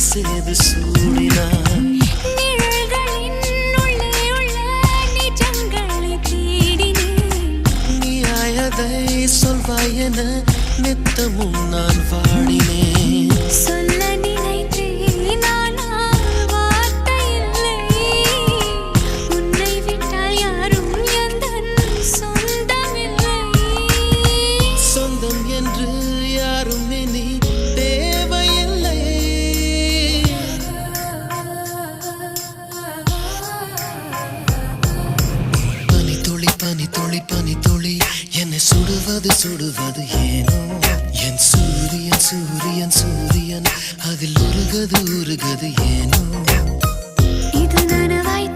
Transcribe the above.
சேது சூடினாய் நிழல்களின் உள்ளே உள்ள நிஜங்களை தேடினேன் நீயாயதை சொல்வாய் என நித்தமும் நான் வாடினேன் சொல்ல நினைத்தேன் ஆனால் வார்த்தை இல்லை உன்னை விட்டால் யாரும் எந்தன் சொந்தமில்லை சொந்தம் என்று யாரும் இனி தேவையில்லை பனி துளி என்னை சுடுவது ஏனோ என் சூரியன் அதில் உருகது ஏனோ இது நனவாய்